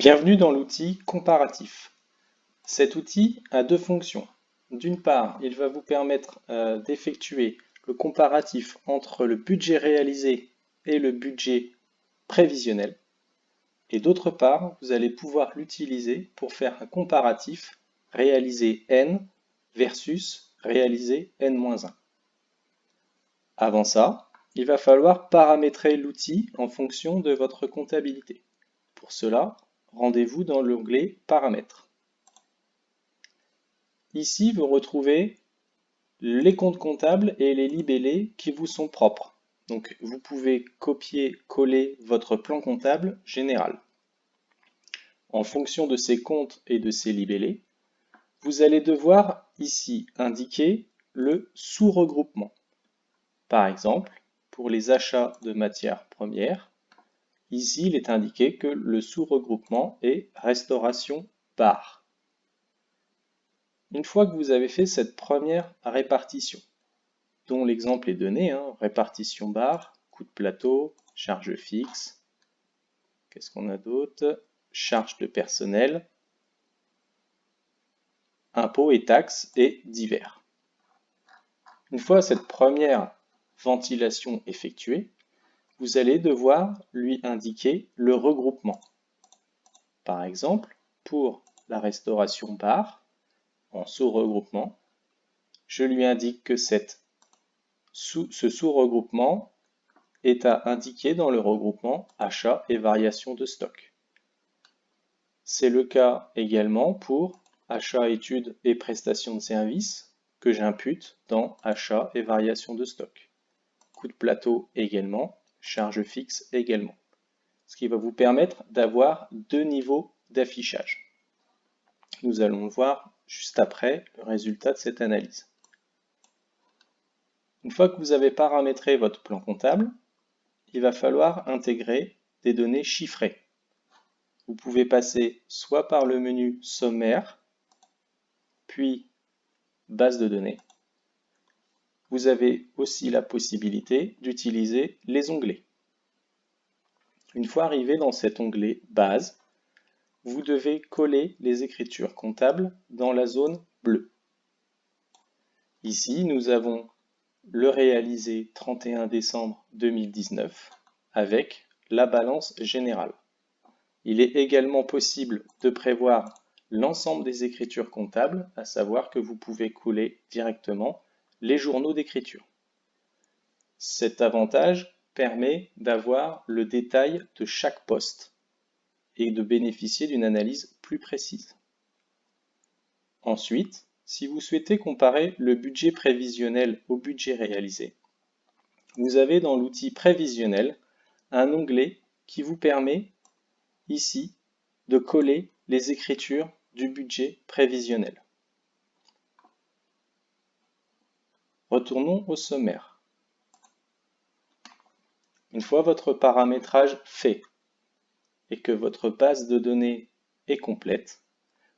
Bienvenue dans l'outil comparatif. Cet outil a deux fonctions. D'une part, il va vous permettre d'effectuer le comparatif entre le budget réalisé et le budget prévisionnel. Et d'autre part, vous allez pouvoir l'utiliser pour faire un comparatif réalisé N versus réalisé N-1. Avant ça, il va falloir paramétrer l'outil en fonction de votre comptabilité. Pour cela, rendez-vous dans l'onglet Paramètres. Ici, vous retrouvez les comptes comptables et les libellés qui vous sont propres. Donc, vous pouvez copier-coller votre plan comptable général. En fonction de ces comptes et de ces libellés, vous allez devoir ici indiquer le sous-regroupement. Par exemple, pour les achats de matières premières, ici, il est indiqué que le sous-regroupement est restauration bar. Une fois que vous avez fait cette première répartition, dont l'exemple est donné, répartition bar, coût de plateau, charge fixe, qu'est-ce qu'on a d'autre? Charge de personnel, impôts et taxes et divers. Une fois cette première ventilation effectuée, vous allez devoir lui indiquer le regroupement. Par exemple, pour la restauration bar, en sous-regroupement, je lui indique que ce sous-regroupement est à indiquer dans le regroupement achat et variation de stock. C'est le cas également pour achat, études et prestations de services que j'impute dans achat et variation de stock. Coût de plateau également, charge fixe également. Ce qui va vous permettre d'avoir deux niveaux d'affichage. Nous allons voir juste après le résultat de cette analyse. Une fois que vous avez paramétré votre plan comptable, il va falloir intégrer des données chiffrées. Vous pouvez passer soit par le menu sommaire, puis base de données. Vous avez aussi la possibilité d'utiliser les onglets. Une fois arrivé dans cet onglet base, vous devez coller les écritures comptables dans la zone bleue. Ici, nous avons le réalisé 31 décembre 2019 avec la balance générale. Il est également possible de prévoir l'ensemble des écritures comptables, à savoir que vous pouvez coller directement les journaux d'écriture. Cet avantage permet d'avoir le détail de chaque poste et de bénéficier d'une analyse plus précise. Ensuite, si vous souhaitez comparer le budget prévisionnel au budget réalisé, vous avez dans l'outil prévisionnel un onglet qui vous permet ici de coller les écritures du budget prévisionnel. Retournons au sommaire. Une fois votre paramétrage fait et que votre base de données est complète,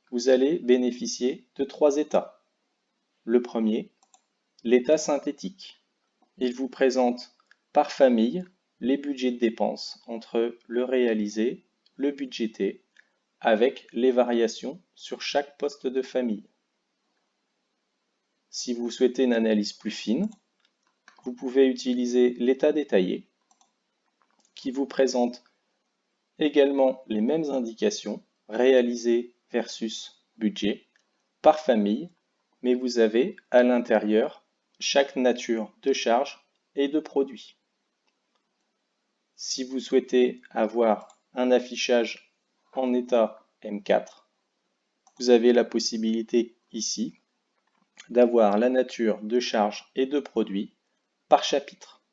vous allez bénéficier de trois états. Le premier, l'état synthétique. Il vous présente par famille les budgets de dépenses entre le réalisé, le budgété, avec les variations sur chaque poste de famille. Si vous souhaitez une analyse plus fine, vous pouvez utiliser l'état détaillé, qui vous présente également les mêmes indications, réalisé versus budget, par famille, mais vous avez à l'intérieur chaque nature de charge et de produit. Si vous souhaitez avoir un affichage en état M4, vous avez la possibilité ici d'avoir la nature de charge et de produit par chapitre.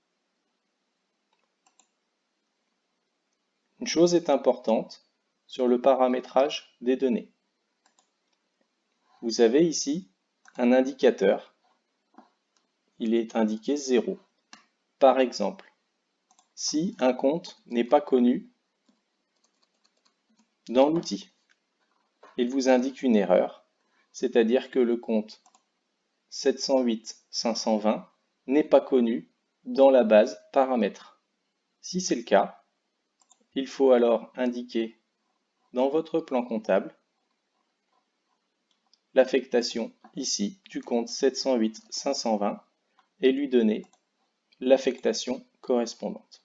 Une chose est importante sur le paramétrage des données. Vous avez ici un indicateur. Il est indiqué 0. Par exemple, si un compte n'est pas connu dans l'outil, il vous indique une erreur, c'est-à-dire que le compte 708 520 n'est pas connu dans la base paramètres. Si c'est le cas, il faut alors indiquer dans votre plan comptable l'affectation ici du compte 708 520 et lui donner l'affectation correspondante.